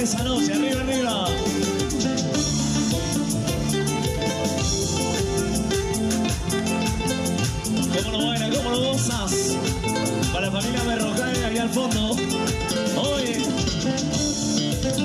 esa noche, arriba, arriba. ¿Cómo lo bailas, cómo lo gozas? Para la familia Berrocal, ahí al fondo. Oye.